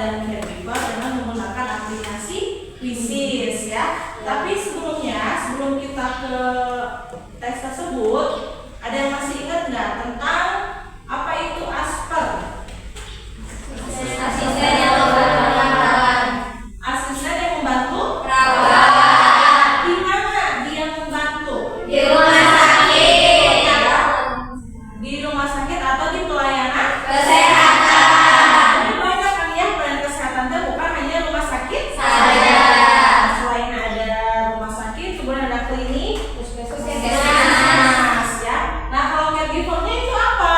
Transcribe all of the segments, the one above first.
dan caregiver dengan menggunakan aplikasi Quizzes ya. Tapi sebelum kita ke tes tersebut, ada yang masih ingat nggak tentang apa itu Asper? Asisten yang membantu perawat. Di mana dia membantu? Di rumah sakit. Di rumah sakit atau di pelayanan kesehatan. Jadi banyak kan ya pelayanan kesehatan itu bukan hanya rumah sakit saja. Selain ada rumah sakit, kemudian ada klinik, puskesmas ya. Nah, kalau caregivernya itu apa?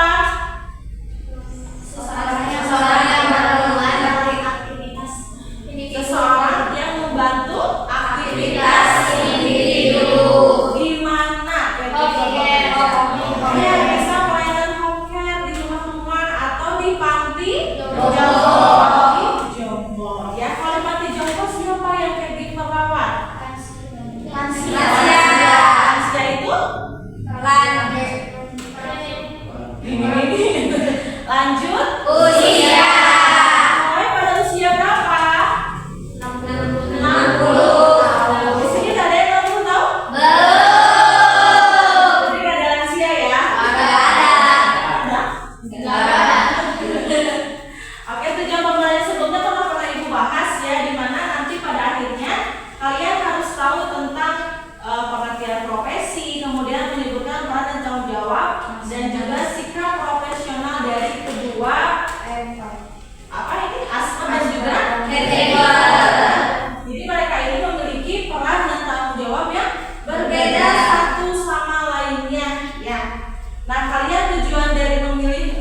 Seseorang yang membantu aktivitas individu. Di mana caregiver? Ya, bisa pelayanan home care di rumah-rumah atau di panti jompo. Ya, kalau di panti jompo siapa yang caregiver rawat? Lansia itu lanjut usia. Mulai pada usia berapa? 60 tahun. Di sini ada yang 60 tahun? Belum. Jadi nggak ada lansia ya? Nggak ada. Oke, tujuan pembelajaran sebelumnya pernah ibu bahas ya, di mana nanti pada akhirnya kalian harus tahu tentang pengertian profesi, kemudian menyebutkan peran dan tanggung jawab, dan juga sikap profesional dari kedua Asper dan juga caregiver. Jadi mereka ini memiliki peran dan tanggung jawab yang berbeda satu sama lainnya ya. Nah, kalian tujuan dari memilih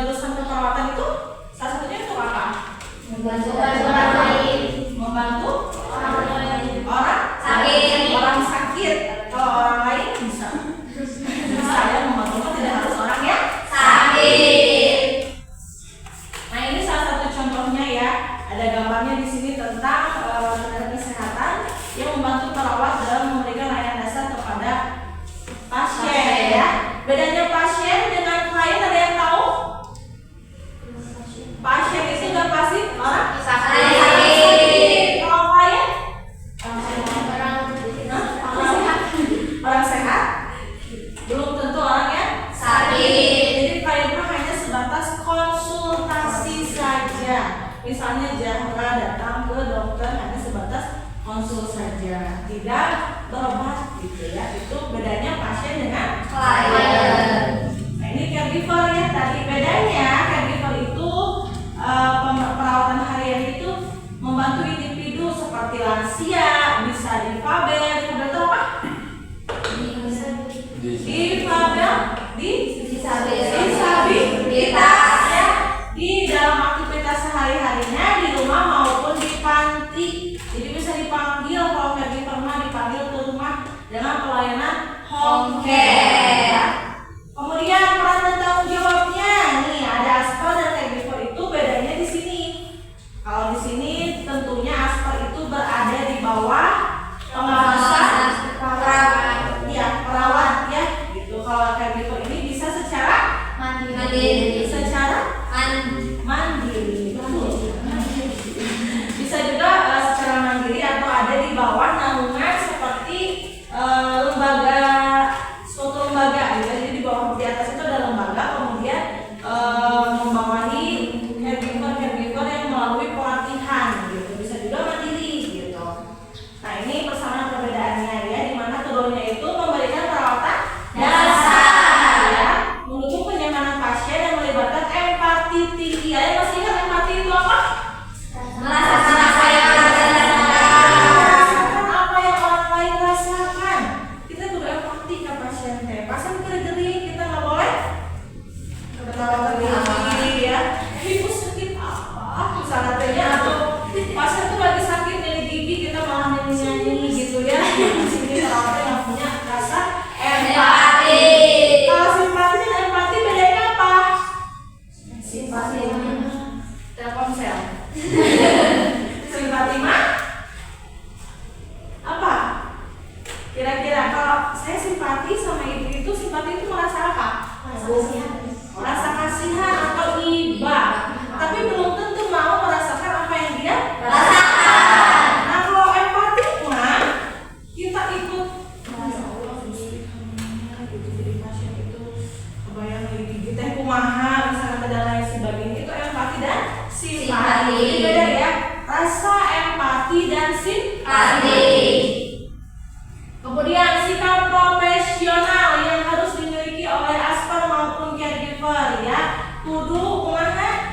jurusan keperawatan itu salah satunya untuk apa? Membantu orang sakit. Kalau orang lain bisa ya membantu, tidak harus orang yang sakit. Nah, ini salah satu contohnya ya. Ada gambarnya di sini tentang tenaga kesehatan yang membantu perawat dalam memberikan layanan dasar kepada pasien ya. Bedanya pasien dengan klien ada yang tahu? Pasien itu sudah pasti orang sakit. Kalau klien orang sehat, belum tentu orang yang sakit. Jadi klien hanya sebatas konsultasi saja. Misalnya Zahra datang ke dokter hanya sebatas konsul saja, tidak berobat gitu ya. Itu bedanya pasien dengan klien. Nah, ini caregiver ya. Tadi bedanya caregiver itu perawatan harian itu membantu individu seperti lansia, bisa difabel itu apa? Disabilitas ya, di dalam aktivitas sehari-harinya di rumah maupun di panti. Jadi bisa dipanggil, kalau caregiver dipanggil ke rumah dengan pelayanan home care. Kemudian peran dan tanggung jawabnya nih, ada Asper dan caregiver itu bedanya di sini. Kalau di sini tentunya Asper itu berada di bawah pengawasan perawat ya gitu. Kalau caregiver ini bisa secara mandiri. Bisa juga secara mandiri atau ada di bawah naungan seperti suatu lembaga gitu. Jadi di bawah, di atas itu ada lembaga, kemudian membawahi caregiver yang melalui pelatihan gitu. Bisa juga mandiri gitu. Nah, ini persamaan perbedaannya ya, di mana keduanya itu memberikan perawatan dasar ya, mendukung kenyamanan pasien dan melibatkan empati tinggi. Kalian masih ingat empati itu apa? Merasakan apa yang orang lain rasakan. Kita kudu empati ke pasien teh. Pasien geri-geri, kita nggak boleh ketawa geri ya. Ibu sakit apa? Misalnya tehnya, atau pasien tuh lagi sakit dari gigi, kita malah nyanyi gitu ya. Di sini perawatnya nggak punya rasa empati. Kalau simpati dan empati bedanya apa? Simpati Telkomsel. Simpati mah apa? Kira-kira kalau saya simpati sama ibu itu, simpati itu merasa apa? Merasa kasihan atau iba. Tapi belum tentu mau merasakan apa kumaha misalnya dan lain sebagainya, itu empati dan simpati. Simpati. Jadi beda ya, rasa empati dan simpati. Kemudian sikap profesional yang harus dimiliki oleh asper maupun caregiver ya. Kudu kumaha?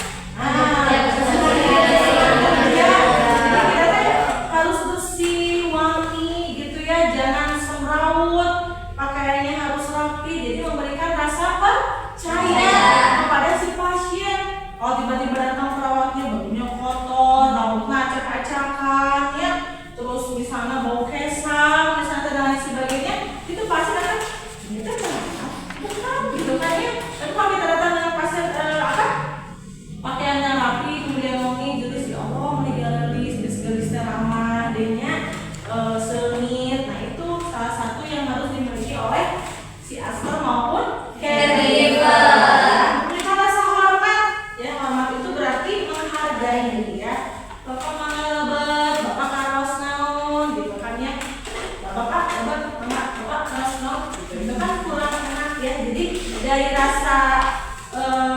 Harus bersih, wangi gitu ya, jangan semrawut, pakaiannya harus rapi, jadi memberikan rasa percaya kepada si pasien. Kalau tiba-tiba datang perawatnya bajunya kotor, rambutnya acak-acakan ya, terus misalnya bau kesam, misalnya dan lain sebagainya, itu pasti akan kita kenapa? Bukan gitu kan ya. Dan kalau kita datang dengan pasien pakaiannya rapi, kemudian wangi, jadi si Allah menigalis, gelis-gelisnya ramah, adanya sengit. Nah itu salah satu yang harus dimiliki oleh si asper maupun caregiver. Memberikan rasa hormat, ya hormat itu berarti menghargai gitu ya. Bapak mangelebet, bapak karos naon, gitu kan ya. Bapak karos naon, gitu. Itu kan kurang enak ya. Jadi dari rasa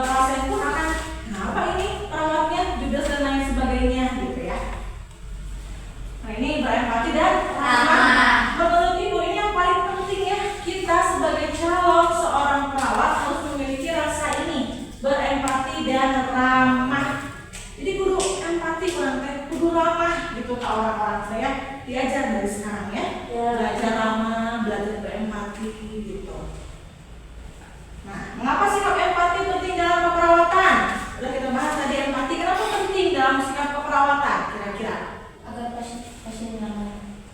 pasien pun akan kenapa ini perawatnya juga dan lain sebagainya gitu ya. Nah ini berempati dan ramah. Menurut ibu ini yang paling penting ya, kita sebagai calon seorang perawat harus memiliki rasa ini, berempati dan ramah. Jadi kudu empati, kudu ramah gitu ke orang-orang. Saya diajar dari sekarang ya, belajar ramah, belajar berempati gitu. Nah, mengapa sikap empati penting dalam keperawatan? Sudah kita bahas tadi empati, kenapa penting dalam sikap keperawatan kira-kira? Agar pasien nyaman.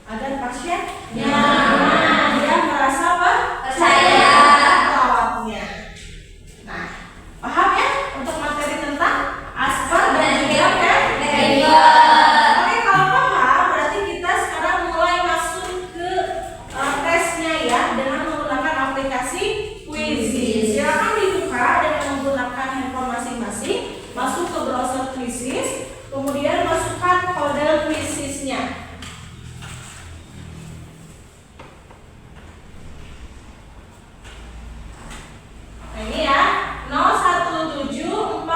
Agar pasien nyaman, dia merasa Percaya. perawatnya. Nah, paham ya untuk materi tentang asper dan juga caregiver. Oke, kalau paham berarti kita sekarang mulai masuk ke tesnya ya, dengan menggunakan aplikasi Quizzes. Silakan dibuka dengan menggunakan handphone masing-masing, masuk ke browser Quizzes, kemudian masukkan kode Quizzesnya. Nah ini ya, 017429.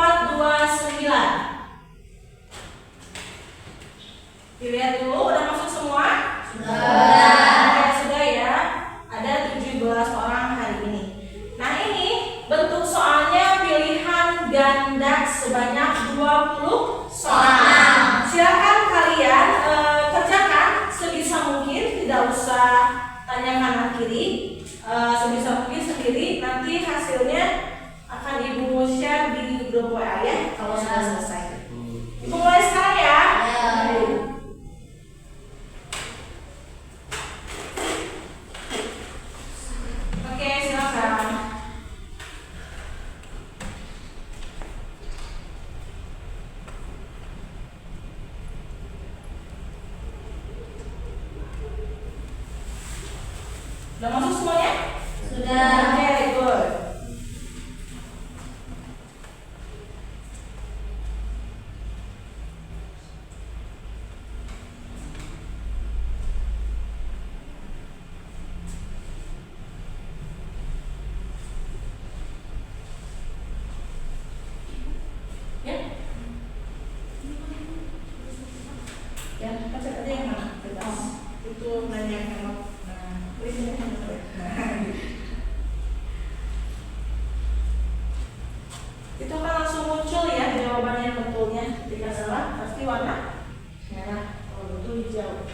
Dilihat dulu, udah masuk semua? Sudah. Sudah ya. Ada 17 orang hari ini. Nah ini bentuk soalnya pilihan ganda sebanyak 20 soal. Silakan kalian kerjakan sebisa mungkin, tidak usah tanya kanan kiri, sebisa mungkin sendiri. Nanti hasilnya akan ibu share di grup WA ya kalau sudah selesai. Ibu mulai sekarang ya. Oke, silakan. Udah masuk semuanya? Sudah. Oke, good. Ya. Ya, baca tadi yang mana? Bebas. Itu nanya yang mana? Itu kan langsung muncul ya jawaban yang betulnya. Jika salah pasti warna merah, kalau betul hijau.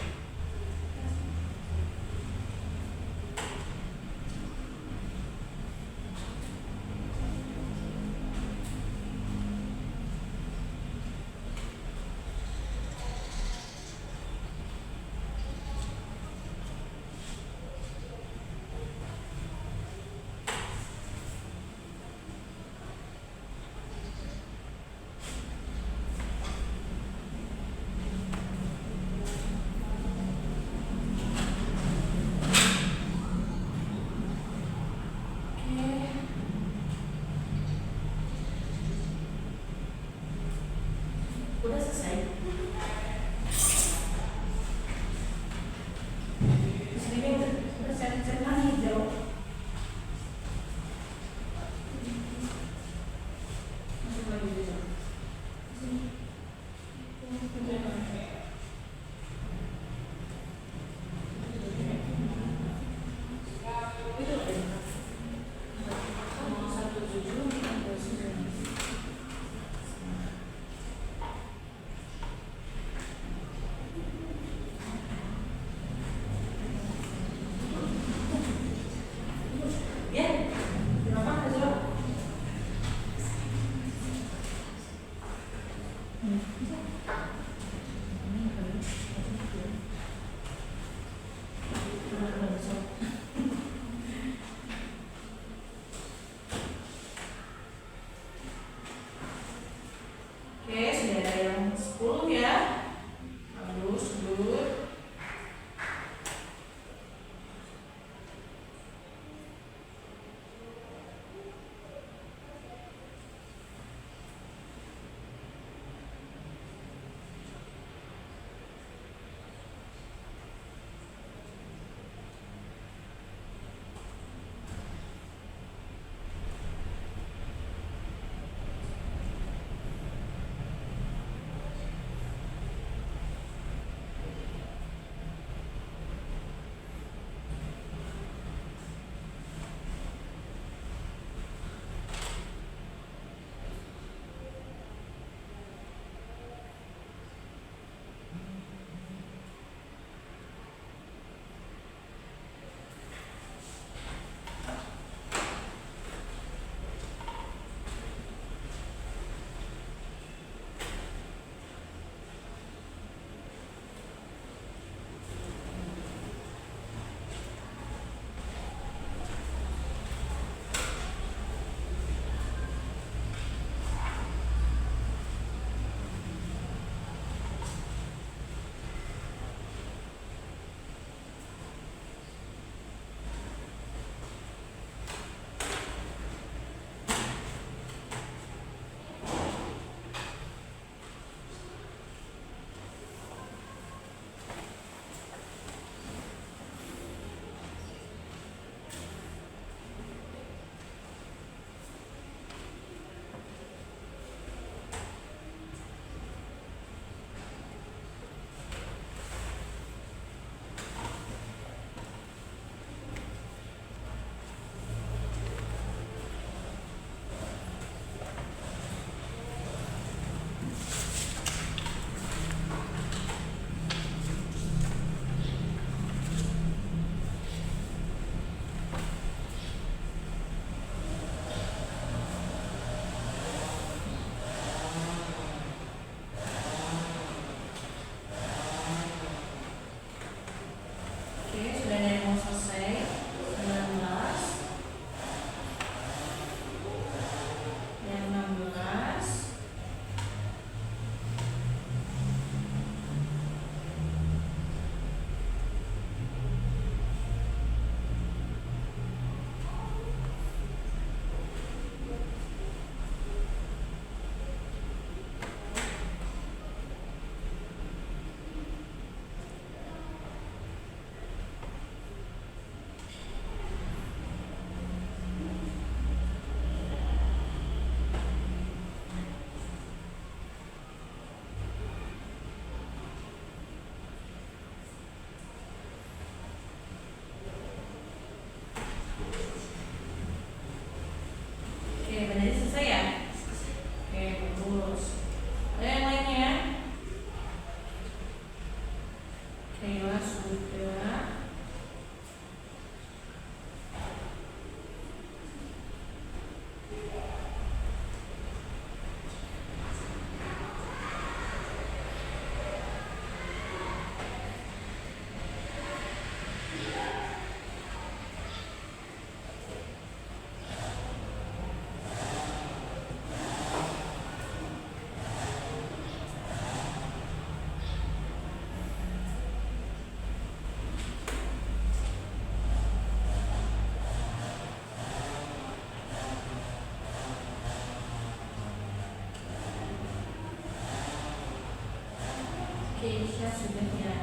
Keisha sudah ya.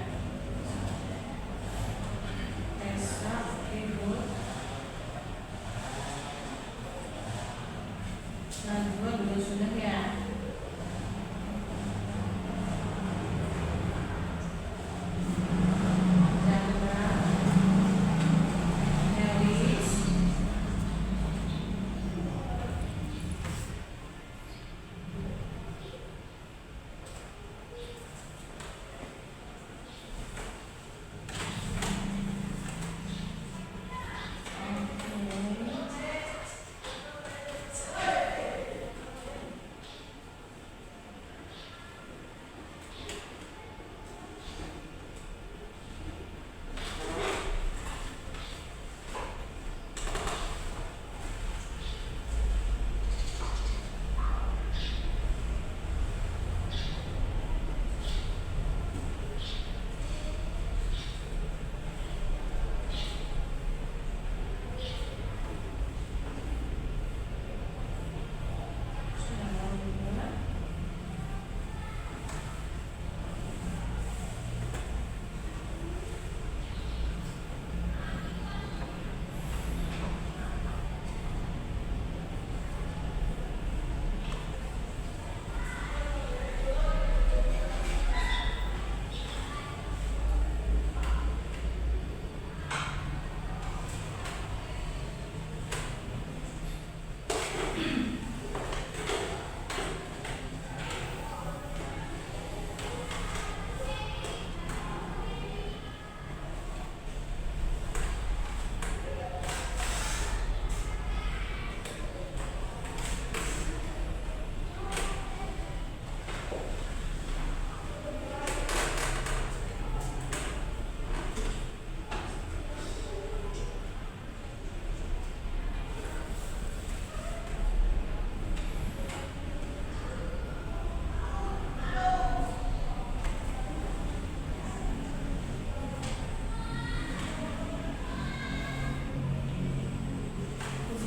Tessa, oke, good. Najwa juga sudah ya. Chandra, Melis,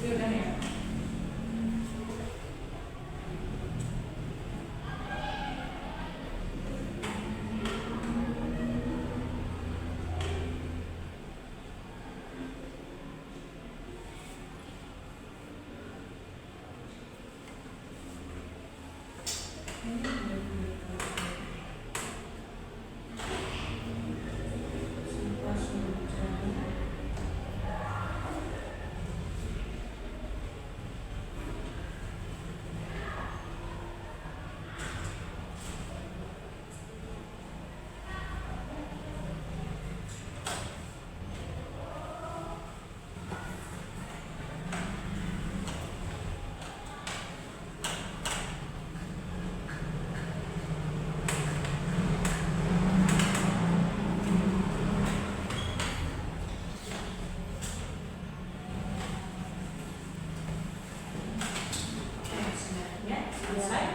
udah ya. Selesai.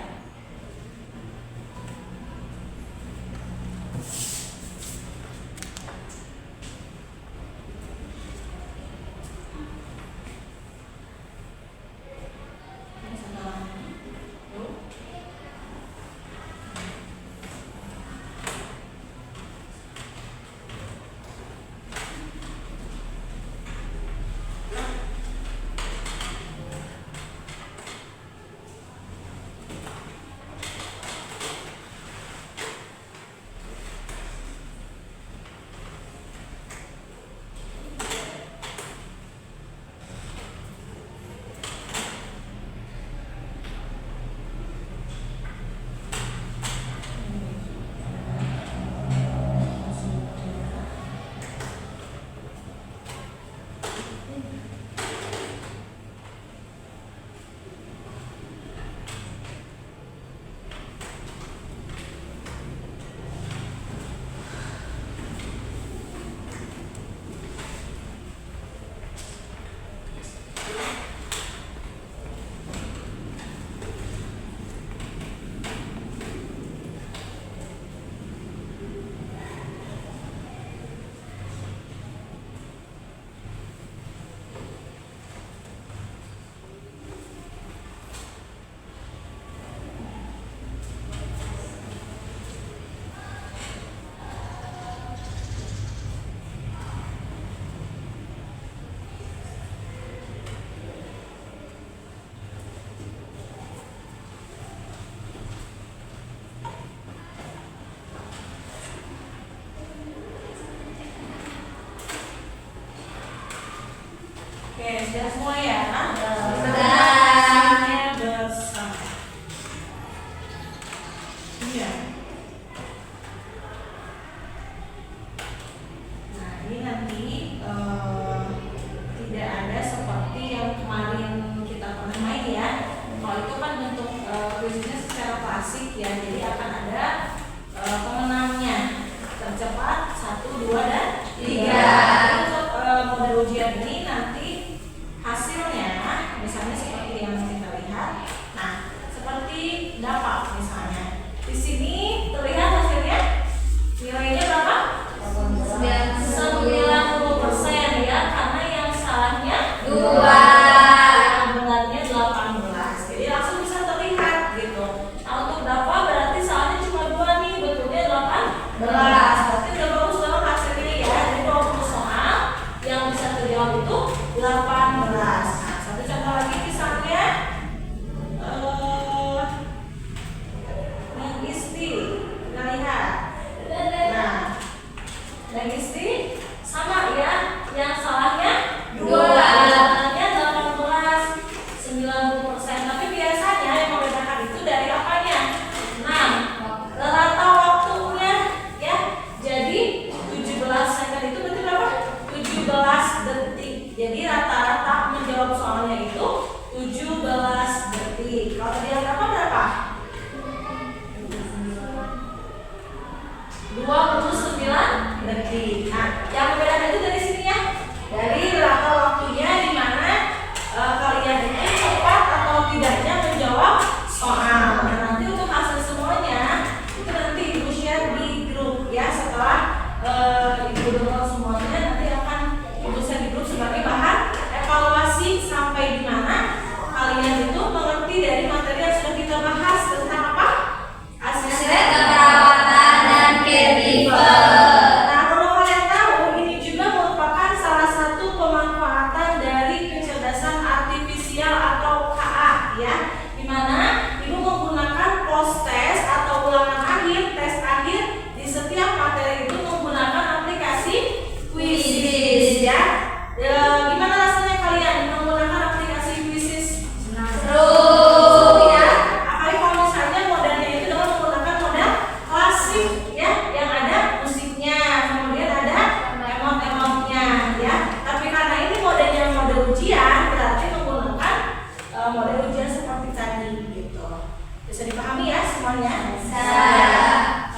Bisa dipahami ya semuanya? Bisa.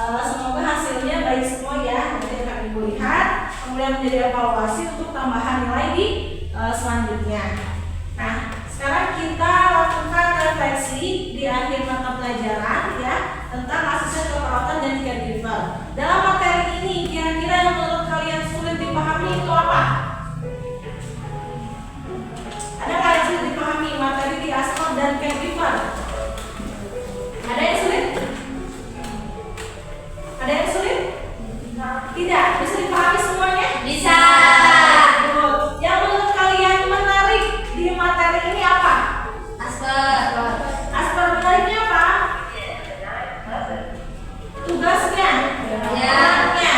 Semoga hasilnya baik semua ya. Nanti akan Ibu lihat, kemudian menjadi evaluasi untuk tambahan nilai di selanjutnya. Nah, sekarang kita lakukan refleksi di akhir mata pelajaran ya tentang asisten keperawatan dan caregiver. Dalam materi ini kira-kira yang menurut kalian sulit dipahami itu apa? Ada nggak yang sulit dipahami materi di aspek dan caregiver? Ada yang sulit? Ada yang sulit? Tidak. Bisa dipahami semuanya? Bisa. Good. Yang menurut kalian menarik di materi ini apa? Aspek. Aspek menariknya apa? Tugasnya. Ya. Perannya.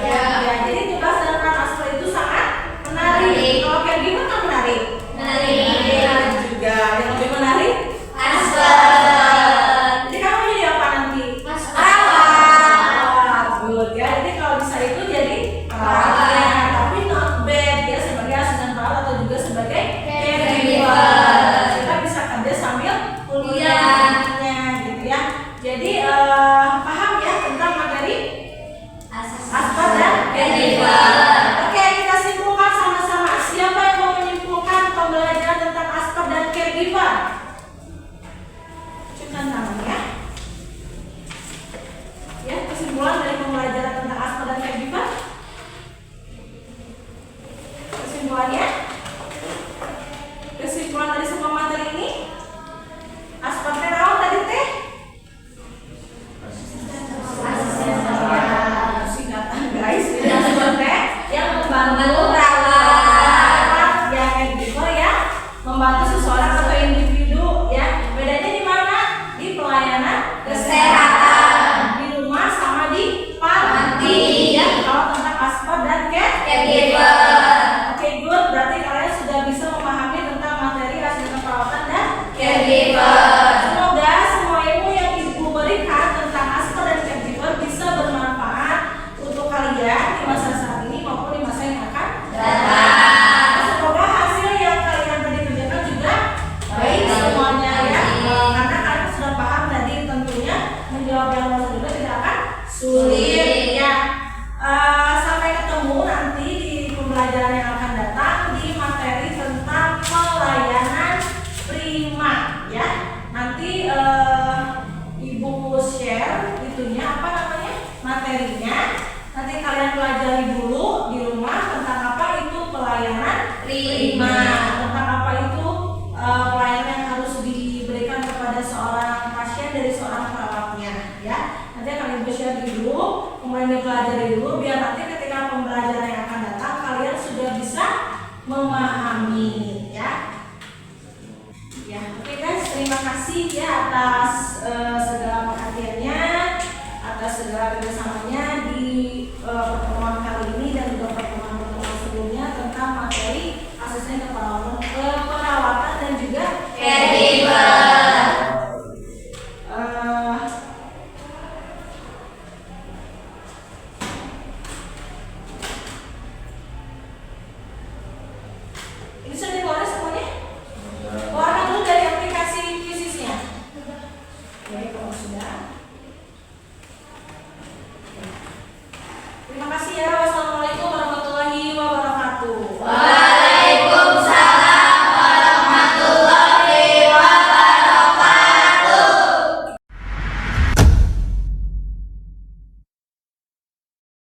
Ya. Ya, jadi tugas dan peran aspek itu sangat menarik. Menarik. Kalau caregiver kan menarik. Menarik. Juga yang lebih menarik. Aspek. Jadi kamu jadi apa nanti? Perawat. Good ya. Jadi kalau bisa itu jadi Perawat. ya, tapi not bad ya sebagai asisten perawat atau juga sebagai Caregiver. caregiver. Kita bisa kerja sambil kuliahnya gitu ya. Jadi paham ya tentang materi aspek dan caregiver. Oke, kita simpulkan sama-sama. Siapa yang mau menyimpulkan pembelajaran tentang aspek dan caregiver? Cukup tangannya. Ya, kesimpulan dari pembelajaran tentang aspek dan caregiver. Kesimpulannya, kesimpulan dari semua materi ini, aspeknya naon tadi teh? Ya, singkatan guys, jadi aspeknya yang membantu perawat, ya caregiver ya, membantu seseorang atau individu ya. Bedanya di mana? Di pelayanan kesehatan di rumah sama di panti ya. Kalau tentang aspek dan Caregiver. Oke, good. Berarti kalian sudah bisa memahami tentang materi asisten perawatan dan Caregiver. semoga semua ilmu yang Ibu berikan tentang aspek dan caregiver bisa bermanfaat untuk kalian di masa saat ini maupun di masa yang akan Datang. Semoga hasil yang kalian tadi kerjakan juga baik semuanya ya. Karena kalian sudah paham tadi tentunya menjawab yang luas juga tidak akan sulit ya. Sampai ketemu nanti di pembelajaran yang akan datang di materi tentang pelayanan prima ya. Nanti Ibu share itunya apa namanya materinya. Nanti kalian pelajari dulu di rumah tentang apa itu pelayanan prima, tentang apa itu pelayanan yang harus diberikan kepada seorang pasien dari seorang perawatnya ya. Nanti akan Ibu share dulu, kemudian dipelajari dulu biar nanti ketika pembelajaran yang akan datang kalian sudah bisa memahami ya. Ya, oke guys, terima kasih ya atas segala perhatiannya, atas segala kerjasamanya di